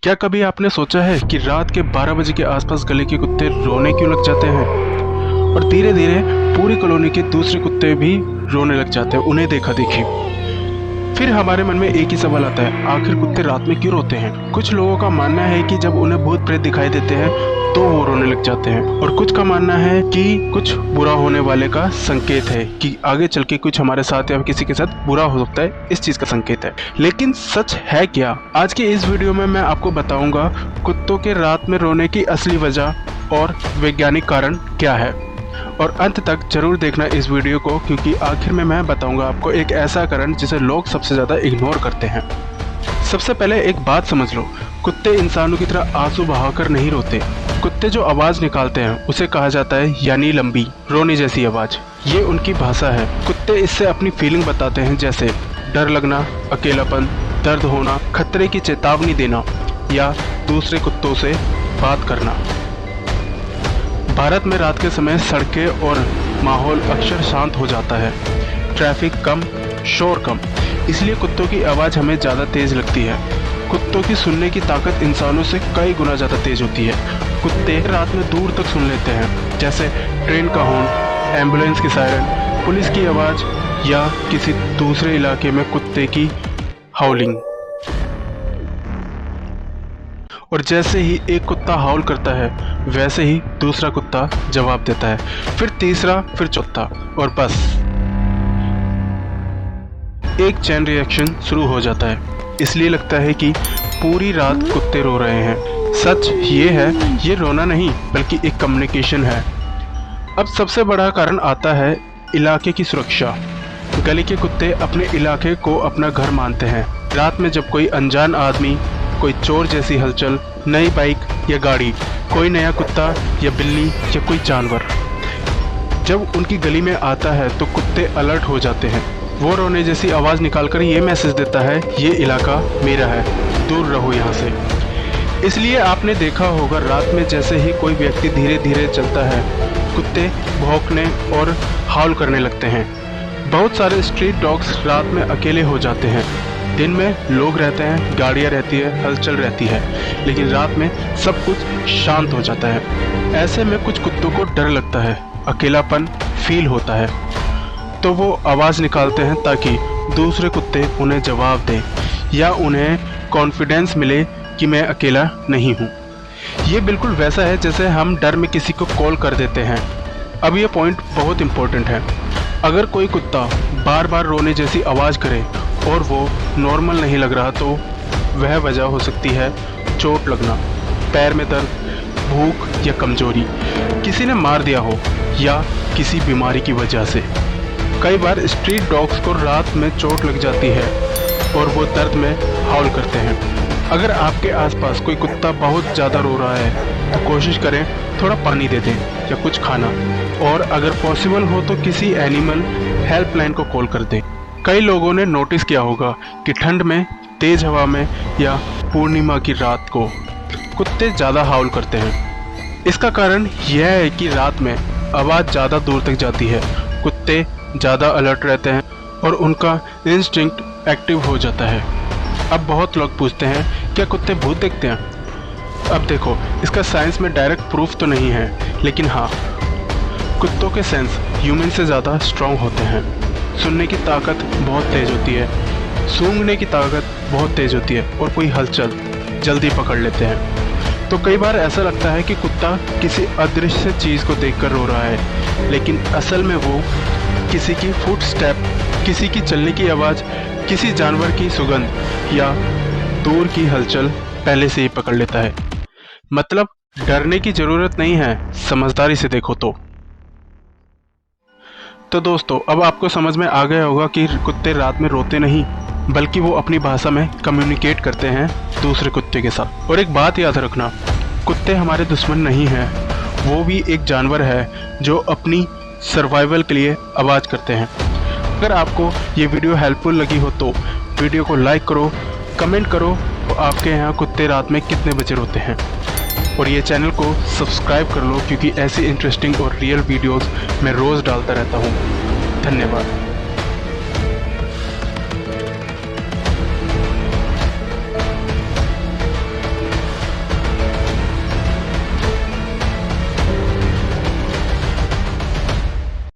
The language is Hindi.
क्या कभी आपने सोचा है कि रात के 12 बजे के आसपास गली के कुत्ते रोने क्यों लग जाते हैं और धीरे धीरे पूरी कॉलोनी के दूसरे कुत्ते भी रोने लग जाते हैं उन्हें देखा देखी। फिर हमारे मन में एक ही सवाल आता है, आखिर कुत्ते रात में क्यों रोते हैं। कुछ लोगों का मानना है कि जब उन्हें भूत प्रेत दिखाई देते हैं तो वो रोने लग जाते हैं, और कुछ का मानना है कि कुछ बुरा होने वाले का संकेत है, कि आगे चल के कुछ हमारे साथ या किसी के साथ बुरा हो सकता है, इस चीज का संकेत है। लेकिन सच है क्या? आज के इस वीडियो में मैं आपको बताऊंगा कुत्तों के रात में रोने की असली वजह और वैज्ञानिक कारण क्या है, और अंत तक जरूर देखना इस वीडियो को, क्योंकि आखिर में मैं बताऊंगा आपको एक ऐसा कारण जिसे लोग सबसे ज़्यादा इग्नोर करते हैं। सबसे पहले एक बात समझ लो, कुत्ते इंसानों की तरह आंसू बहाकर नहीं रोते। कुत्ते जो आवाज़ निकालते हैं उसे कहा जाता है यानी लंबी रोने जैसी आवाज़। ये उनकी भाषा है। कुत्ते इससे अपनी फीलिंग बताते हैं, जैसे डर लगना, अकेलापन, दर्द होना, खतरे की चेतावनी देना या दूसरे कुत्तों से बात करना। भारत में रात के समय सड़कें और माहौल अक्सर शांत हो जाता है, ट्रैफिक कम, शोर कम, इसलिए कुत्तों की आवाज़ हमें ज़्यादा तेज़ लगती है। कुत्तों की सुनने की ताकत इंसानों से कई गुना ज़्यादा तेज़ होती है। कुत्ते रात में दूर तक सुन लेते हैं, जैसे ट्रेन का हॉर्न, एम्बुलेंस की सायरन, पुलिस की आवाज़ या किसी दूसरे इलाके में कुत्ते की हाउलिंग। और जैसे ही एक कुत्ता हाउल करता है वैसे ही दूसरा कुत्ता जवाब देता है, फिर तीसरा, फिर चौथा, और बस एक चेन रिएक्शन शुरू हो जाता है। इसलिए लगता है कि पूरी रात कुत्ते रो रहे हैं। सच ये है, ये रोना नहीं बल्कि एक कम्युनिकेशन है। अब सबसे बड़ा कारण आता है इलाके की सुरक्षा। गली के कुत्ते अपने इलाके को अपना घर मानते हैं। रात में जब कोई अनजान आदमी, कोई चोर जैसी हलचल, नई बाइक या गाड़ी, कोई नया कुत्ता या बिल्ली या कोई जानवर जब उनकी गली में आता है तो कुत्ते अलर्ट हो जाते हैं। वो रोने जैसी आवाज़ निकालकर ये मैसेज देता है, ये इलाका मेरा है, दूर रहो यहाँ से। इसलिए आपने देखा होगा रात में जैसे ही कोई व्यक्ति धीरे धीरे चलता है, कुत्ते भौंकने और हाउल करने लगते हैं। बहुत सारे स्ट्रीट डॉग्स रात में अकेले हो जाते हैं। दिन में लोग रहते हैं, गाड़ियाँ रहती है, हलचल रहती है, लेकिन रात में सब कुछ शांत हो जाता है। ऐसे में कुछ कुत्तों को डर लगता है, अकेलापन फील होता है, तो वो आवाज़ निकालते हैं ताकि दूसरे कुत्ते उन्हें जवाब दें या उन्हें कॉन्फिडेंस मिले कि मैं अकेला नहीं हूँ। ये बिल्कुल वैसा है जैसे हम डर में किसी को कॉल कर देते हैं। अब ये पॉइंट बहुत इम्पोर्टेंट है। अगर कोई कुत्ता बार बार रोने जैसी आवाज़ करे और वो नॉर्मल नहीं लग रहा, तो वह वजह हो सकती है चोट लगना, पैर में दर्द, भूख या कमजोरी, किसी ने मार दिया हो या किसी बीमारी की वजह से। कई बार स्ट्रीट डॉग्स को रात में चोट लग जाती है और वो दर्द में हाउल करते हैं। अगर आपके आसपास कोई कुत्ता बहुत ज़्यादा रो रहा है तो कोशिश करें थोड़ा पानी दे दें या कुछ खाना, और अगर पॉसिबल हो तो किसी एनिमल हेल्पलाइन को कॉल कर दें। कई लोगों ने नोटिस किया होगा कि ठंड में, तेज़ हवा में या पूर्णिमा की रात को कुत्ते ज़्यादा हाउल करते हैं। इसका कारण यह है कि रात में आवाज़ ज़्यादा दूर तक जाती है, कुत्ते ज़्यादा अलर्ट रहते हैं और उनका इंस्टिंक्ट एक्टिव हो जाता है। अब बहुत लोग पूछते हैं, क्या कुत्ते भूत देखते हैं? अब देखो, इसका साइंस में डायरेक्ट प्रूफ तो नहीं है, लेकिन हाँ, कुत्तों के सेंस ह्यूमन से ज़्यादा स्ट्रॉन्ग होते हैं। सुनने की ताकत बहुत तेज़ होती है, सूंघने की ताकत बहुत तेज़ होती है, और कोई हलचल जल्दी पकड़ लेते हैं। तो कई बार ऐसा लगता है कि कुत्ता किसी अदृश्य चीज़ को देखकर रो रहा है, लेकिन असल में वो किसी की फुट स्टेप, किसी की चलने की आवाज़, किसी जानवर की सुगंध या दूर की हलचल पहले से ही पकड़ लेता है। मतलब डरने की ज़रूरत नहीं है, समझदारी से देखो तो दोस्तों, अब आपको समझ में आ गया होगा कि कुत्ते रात में रोते नहीं, बल्कि वो अपनी भाषा में कम्युनिकेट करते हैं दूसरे कुत्ते के साथ। और एक बात याद रखना, कुत्ते हमारे दुश्मन नहीं हैं, वो भी एक जानवर है जो अपनी सर्वाइवल के लिए आवाज़ करते हैं। अगर आपको ये वीडियो हेल्पफुल लगी हो तो वीडियो को लाइक करो, कमेंट करो तो आपके यहाँ कुत्ते रात में कितने बजे रोते हैं, और ये चैनल को सब्सक्राइब कर लो, क्योंकि ऐसी इंटरेस्टिंग और रियल वीडियोस मैं रोज़ डालता रहता हूँ। धन्यवाद।